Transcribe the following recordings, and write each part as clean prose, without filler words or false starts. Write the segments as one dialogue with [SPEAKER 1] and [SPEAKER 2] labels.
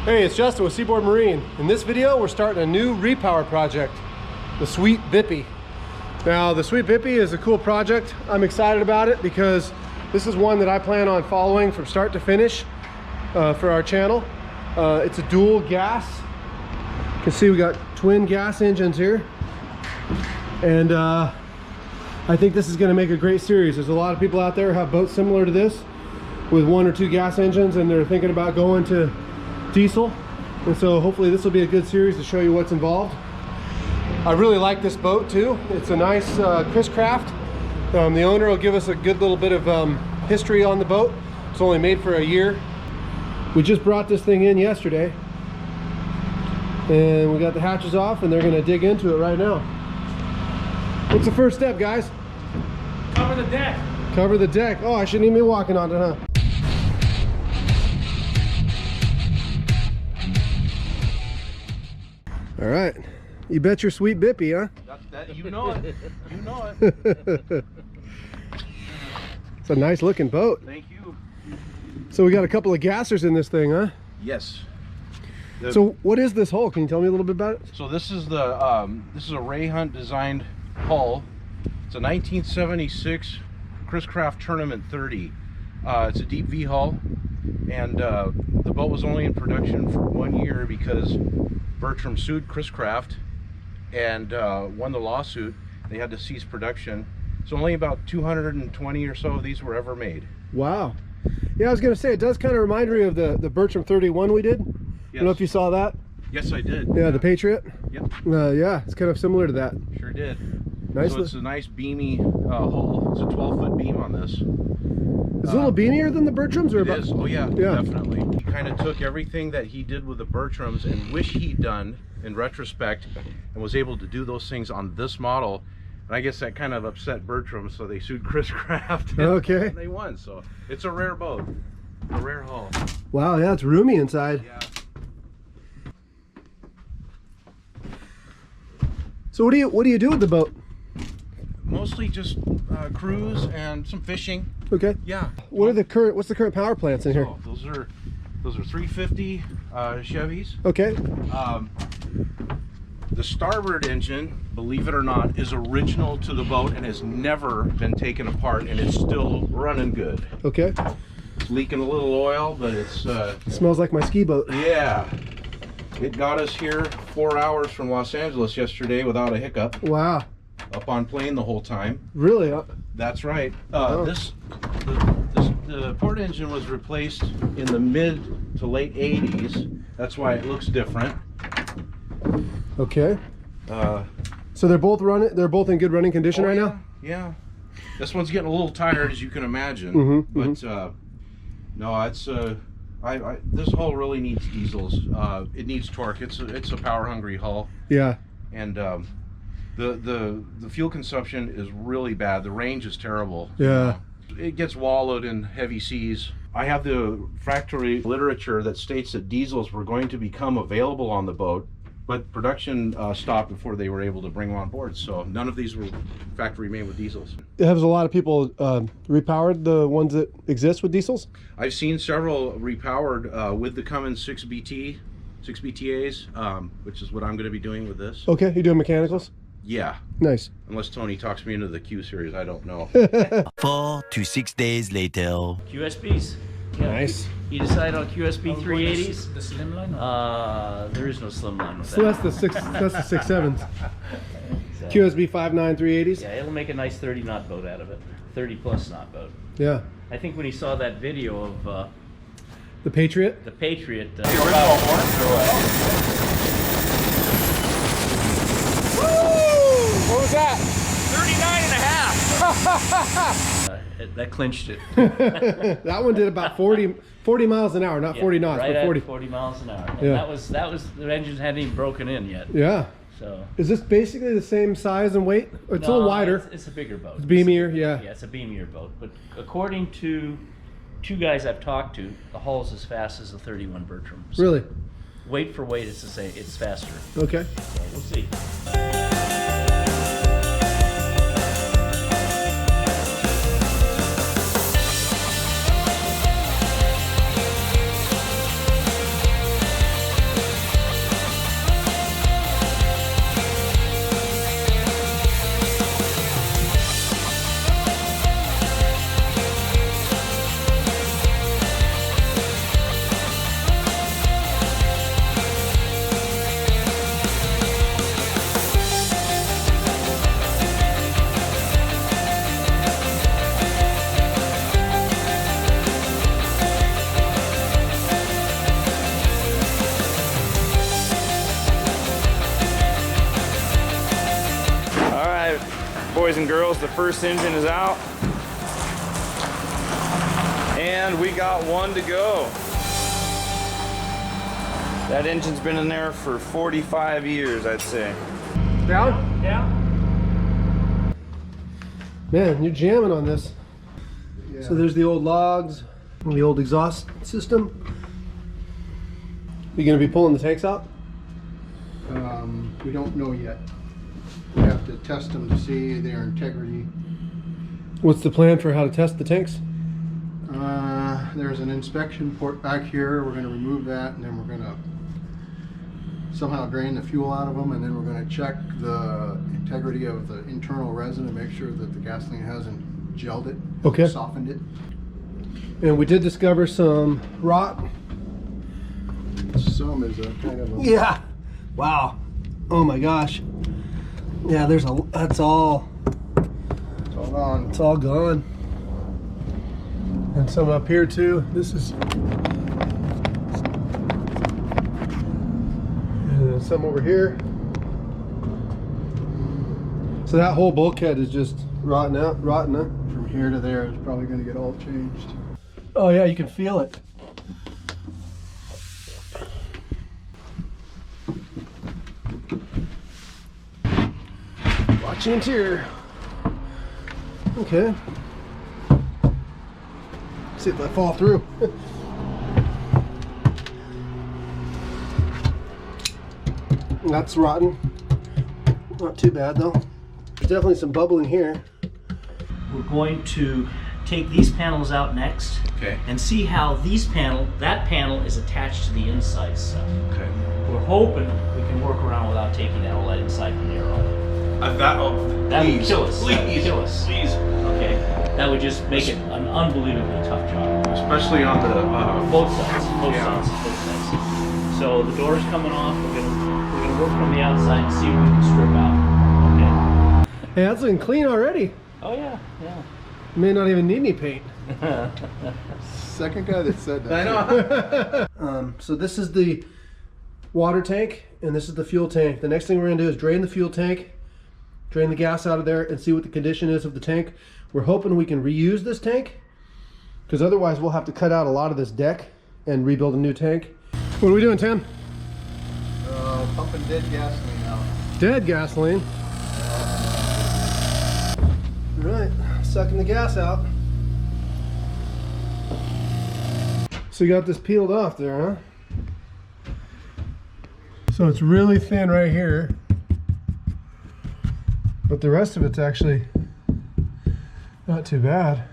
[SPEAKER 1] Hey, it's Justin with Seaboard Marine. In this video, we're starting a new repower project, the Sweet Bippie. Now, the Sweet Bippie is a cool project. I'm excited about it because this is one that I plan on following from start to finish for our channel. It's a dual gas. You can see we got twin gas engines here. And I think this is gonna make a great series. There's a lot of people out there who have boats similar to this with 1 or 2 gas engines, and they're thinking about going to diesel, and so hopefully this will be a good series to show you what's involved. I really like this boat too. It's a nice Chris Craft. The owner will give us a good little bit of history on the boat. It's only made for a year. We just brought this thing in yesterday, and we got the hatches off, and they're going to dig into it right now. What's the first step, guys?
[SPEAKER 2] Cover the deck.
[SPEAKER 1] Cover the deck. Oh, I shouldn't even be walking on it, huh? All right, you bet your Sweet Bippie, huh?
[SPEAKER 2] That you know it. You know it.
[SPEAKER 1] It's a nice looking boat.
[SPEAKER 2] Thank you.
[SPEAKER 1] So we got a couple of gassers in this thing, huh?
[SPEAKER 2] Yes.
[SPEAKER 1] So what is this hull? Can you tell me a little bit about it?
[SPEAKER 2] So this is a Ray Hunt designed hull. It's a 1976 Chris Craft Tournament 30. It's a deep V hull, and the boat was only in production for 1 year because Bertram sued Chris Craft and won the lawsuit. They had to cease production. So only about 220 or so of these were ever made.
[SPEAKER 1] Wow. Yeah, I was gonna say, it does kind of remind me of the Bertram 31 we did. Yes. I don't know if you saw that.
[SPEAKER 2] Yes, I did.
[SPEAKER 1] Yeah, the Patriot.
[SPEAKER 2] Yep.
[SPEAKER 1] Yeah, it's kind of similar to that.
[SPEAKER 2] Sure did.
[SPEAKER 1] Nice.
[SPEAKER 2] So it's a nice beamy hull. It's a 12-foot beam on this.
[SPEAKER 1] It's a little beamier than the Bertrams, or
[SPEAKER 2] it is. Oh yeah, definitely. He kind of took everything that he did with the Bertrams and wish he'd done in retrospect, and was able to do those things on this model. And I guess that kind of upset Bertram, so they sued Chris Craft.
[SPEAKER 1] Okay.
[SPEAKER 2] And they won. So it's a rare boat, a rare hull.
[SPEAKER 1] Wow, yeah, it's roomy inside.
[SPEAKER 2] Yeah.
[SPEAKER 1] So what do you do with the boat?
[SPEAKER 2] Mostly just cruise and some fishing.
[SPEAKER 1] Okay.
[SPEAKER 2] Yeah.
[SPEAKER 1] What's the current power plants in here?
[SPEAKER 2] Oh, those are 350 Chevys.
[SPEAKER 1] Okay.
[SPEAKER 2] The starboard engine, believe it or not, is original to the boat and has never been taken apart, and it's still running good.
[SPEAKER 1] Okay.
[SPEAKER 2] It's leaking a little oil, but it's
[SPEAKER 1] It smells like my ski boat.
[SPEAKER 2] yeah. It got us here 4 hours from Los Angeles yesterday without a hiccup.
[SPEAKER 1] Wow.
[SPEAKER 2] Up on plane the whole time.
[SPEAKER 1] Really?
[SPEAKER 2] That's right.
[SPEAKER 1] Oh.
[SPEAKER 2] The port engine was replaced in the mid to late 80s. That's why it looks different.
[SPEAKER 1] Okay. So they're both running. They're both in good running condition right now.
[SPEAKER 2] Yeah. This one's getting a little tired, as you can imagine. But no, it's this hull really needs diesels. It needs torque. It's a power hungry hull.
[SPEAKER 1] Yeah.
[SPEAKER 2] And the fuel consumption is really bad. The range is terrible.
[SPEAKER 1] Yeah.
[SPEAKER 2] It gets wallowed in heavy seas. I have the factory literature that states that diesels were going to become available on the boat, but production stopped before they were able to bring them on board. So none of these were factory made with diesels.
[SPEAKER 1] Has a lot of people repowered the ones that exist with diesels?
[SPEAKER 2] I've seen several repowered with the Cummins 6BTAs, which is what I'm going to be doing with this.
[SPEAKER 1] Okay, you doing mechanicals?
[SPEAKER 2] Yeah.
[SPEAKER 1] Nice.
[SPEAKER 2] Unless Tony talks me into the Q series, I don't know.
[SPEAKER 3] 4 to 6 days later.
[SPEAKER 4] QSBs. Yeah.
[SPEAKER 1] Nice.
[SPEAKER 4] You decide on QSB 380s?
[SPEAKER 5] The slim line?
[SPEAKER 4] There is no slim line with
[SPEAKER 1] So
[SPEAKER 4] that.
[SPEAKER 1] that's the 6.7s. QSB 5.9 380s.
[SPEAKER 4] Yeah, it'll make a nice 30 knot boat out of it. 30 plus knot boat.
[SPEAKER 1] Yeah.
[SPEAKER 4] I think when he saw that video of
[SPEAKER 1] The Patriot.
[SPEAKER 4] the Patriot,
[SPEAKER 1] What was that?
[SPEAKER 4] 39 and a half. That clinched it.
[SPEAKER 1] That one did about 40 miles an hour, not 40 knots,
[SPEAKER 4] right
[SPEAKER 1] but 40.
[SPEAKER 4] at 40 miles an hour. And
[SPEAKER 1] Yeah.
[SPEAKER 4] that was the engine hadn't even broken in yet.
[SPEAKER 1] Yeah.
[SPEAKER 4] So
[SPEAKER 1] Is this basically the same size and weight? It's a little wider.
[SPEAKER 4] It's a bigger boat.
[SPEAKER 1] It's beamier, yeah.
[SPEAKER 4] Yeah, it's a beamier boat. But according to 2 guys I've talked to, the hull's as fast as the 31 Bertram. So
[SPEAKER 1] Really?
[SPEAKER 4] weight for weight, it's the same. It's faster.
[SPEAKER 1] Okay.
[SPEAKER 4] So we'll see.
[SPEAKER 5] boys and girls, the first engine is out. And we got one to go. That engine's been in there for 45 years, I'd say.
[SPEAKER 1] Down?
[SPEAKER 4] Yeah.
[SPEAKER 1] Man, you're jamming on this. Yeah. So there's the old logs, and the old exhaust system. You gonna be pulling the tanks out?
[SPEAKER 6] We don't know yet. We have to test them to see their integrity.
[SPEAKER 1] What's the plan for how to test the tanks?
[SPEAKER 6] There's an inspection port back here. We're going to remove that, and then we're going to somehow drain the fuel out of them, and then we're going to check the integrity of the internal resin and make sure that the gasoline hasn't gelled it,
[SPEAKER 1] okay,
[SPEAKER 6] softened it.
[SPEAKER 1] And we did discover some rot.
[SPEAKER 6] Some is a kind of a...
[SPEAKER 1] Yeah. Wow. Oh my gosh. Yeah, there's a... That's all...
[SPEAKER 6] It's all gone.
[SPEAKER 1] It's all gone. And some up here too. This is... And then some over here. So that whole bulkhead is just rotting out, rotting up.
[SPEAKER 6] From here to there is probably going to get all changed.
[SPEAKER 1] Oh yeah, you can feel it. Watch the interior. Okay. See if I fall through. That's rotten. Not too bad though. There's definitely some bubbling here.
[SPEAKER 4] We're going to take these panels out next.
[SPEAKER 2] Okay.
[SPEAKER 4] And see how that panel is attached to the inside stuff.
[SPEAKER 2] Okay.
[SPEAKER 4] We're hoping we can work around without taking that whole inside veneer off.
[SPEAKER 2] That
[SPEAKER 4] That would kill us. That would
[SPEAKER 2] Please.
[SPEAKER 4] kill us.
[SPEAKER 2] Please.
[SPEAKER 4] Okay. That would just make it an unbelievably tough job.
[SPEAKER 2] Especially on the
[SPEAKER 4] Both sides. Both
[SPEAKER 2] Yeah.
[SPEAKER 4] sides. Both sides. So the door's coming off. We're gonna work from the outside and see what we can strip out. Okay.
[SPEAKER 1] Hey, that's looking clean already.
[SPEAKER 4] Oh yeah. Yeah.
[SPEAKER 1] May not even need any paint.
[SPEAKER 6] Second guy that said that.
[SPEAKER 2] I know.
[SPEAKER 1] So this is the water tank and this is the fuel tank. The next thing we're gonna do is drain the fuel tank, drain the gas out of there, and see what the condition is of the tank. We're hoping we can reuse this tank, because otherwise we'll have to cut out a lot of this deck and rebuild a new tank. What are we doing, Tim?
[SPEAKER 6] Pumping dead gasoline out.
[SPEAKER 1] Dead gasoline. All right, sucking the gas out. So you got this peeled off there, huh? So it's really thin right here, but the rest of it's actually not too bad.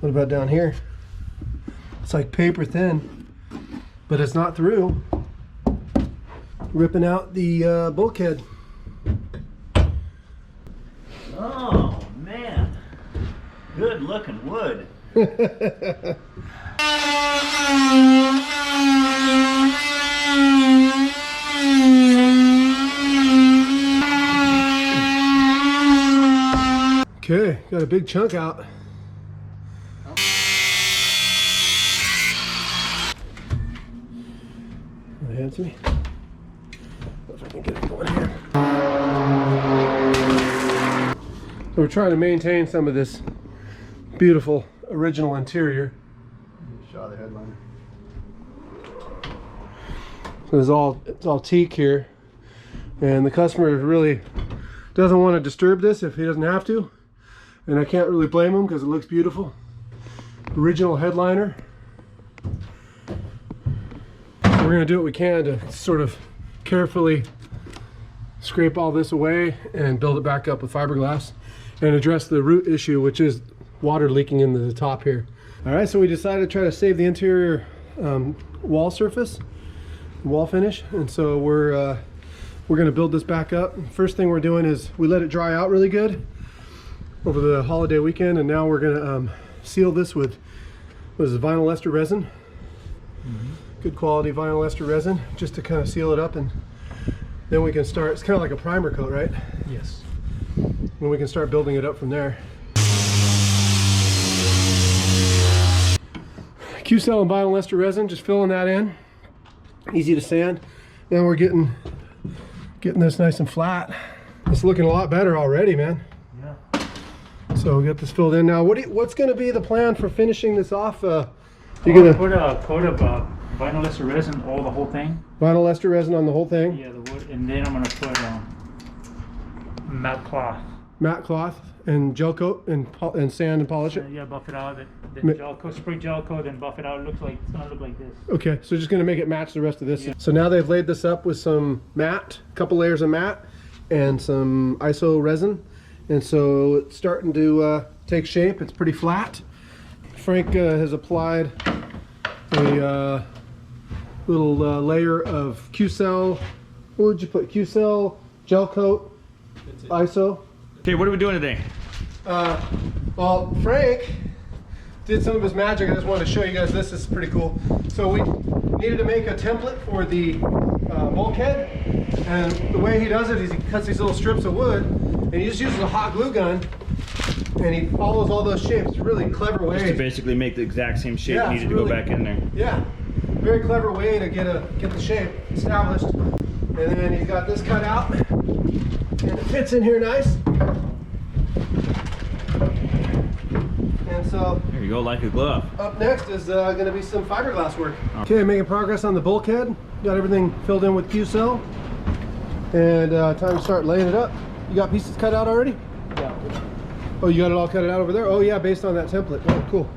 [SPEAKER 1] What about down here? It's like paper thin, but it's not through. Ripping out the bulkhead.
[SPEAKER 4] Oh man, good looking wood.
[SPEAKER 1] Okay, got a big chunk out. Hand to me. If I can get it going here. So we're trying to maintain some of this beautiful original interior.
[SPEAKER 6] Shot the headliner.
[SPEAKER 1] So it's all teak here, and the customer really doesn't want to disturb this if he doesn't have to, and I can't really blame him because it looks beautiful. Original headliner. We're going to do what we can to sort of carefully scrape all this away and build it back up with fiberglass and address the root issue, which is water leaking into the top here. All right, so we decided to try to save the interior wall surface, wall finish, and so we're going to build this back up. First thing we're doing is we let it dry out really good over the holiday weekend, and now we're going to seal this with vinyl ester resin. Good quality vinyl ester resin, just to kind of seal it up, and then we can start. It's kind of like a primer coat, right?
[SPEAKER 4] Yes.
[SPEAKER 1] And we can start building it up from there. Q-cell and vinyl ester resin, just filling that in. Easy to sand. Now we're getting this nice and flat. It's looking a lot better already, man.
[SPEAKER 4] Yeah.
[SPEAKER 1] So we got this filled in now. What's going to be the plan for finishing this off? You're
[SPEAKER 4] Gonna
[SPEAKER 1] gonna
[SPEAKER 4] put a coat of vinyl ester resin all the whole thing.
[SPEAKER 1] vinyl ester resin on the whole thing.
[SPEAKER 4] Yeah, the wood, and then I'm gonna put matte cloth.
[SPEAKER 1] Matte cloth and gel coat and sand and polish it.
[SPEAKER 4] Yeah, buff it out. Then gel coat, spray gel coat, then buff it out. It's gonna look like this.
[SPEAKER 1] Okay, so just gonna make it match the rest of this. Yeah. So now they've laid this up with some matte, a couple layers of matte, and some ISO resin, and so it's starting to take shape. It's pretty flat. Frank has applied a little layer of Q-Cell. What would you put? Q-Cell, gel coat, ISO.
[SPEAKER 5] Okay, what are we doing today?
[SPEAKER 1] Well, Frank did some of his magic. I just wanted to show you guys this. This is pretty cool. So we needed to make a template for the bulkhead, and the way he does it is he cuts these little strips of wood, and he just uses a hot glue gun, and he follows all those shapes. It's a really clever way.
[SPEAKER 5] Just to basically make the exact same shape
[SPEAKER 1] Yeah,
[SPEAKER 5] needed
[SPEAKER 1] it's
[SPEAKER 5] to go
[SPEAKER 1] really-
[SPEAKER 5] back in there.
[SPEAKER 1] Yeah, very clever way to get the shape established. And then he's got this cut out, and it fits in here nice. And so
[SPEAKER 5] There you go, like a glove.
[SPEAKER 1] up next is going to be some fiberglass work. Okay, making progress on the bulkhead. Got everything filled in with Q-Cell, and time to start laying it up. You got pieces cut out already?
[SPEAKER 4] Yeah.
[SPEAKER 1] Oh, you got it all cut out over there? Oh yeah, based on that template. Oh, cool.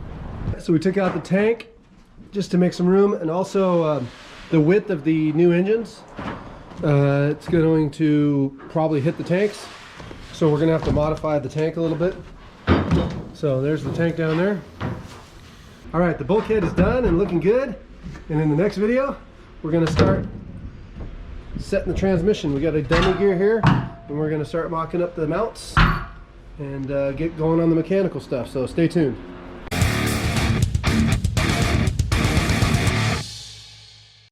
[SPEAKER 1] So we took out the tank just to make some room, and also the width of the new engines. It's going to probably hit the tanks, so we're gonna have to modify the tank a little bit. So there's the tank down there. All right, the bulkhead is done and looking good. And in the next video, we're gonna start setting the transmission. We got a dummy gear here, and we're gonna start mocking up the mounts and get going on the mechanical stuff. So stay tuned.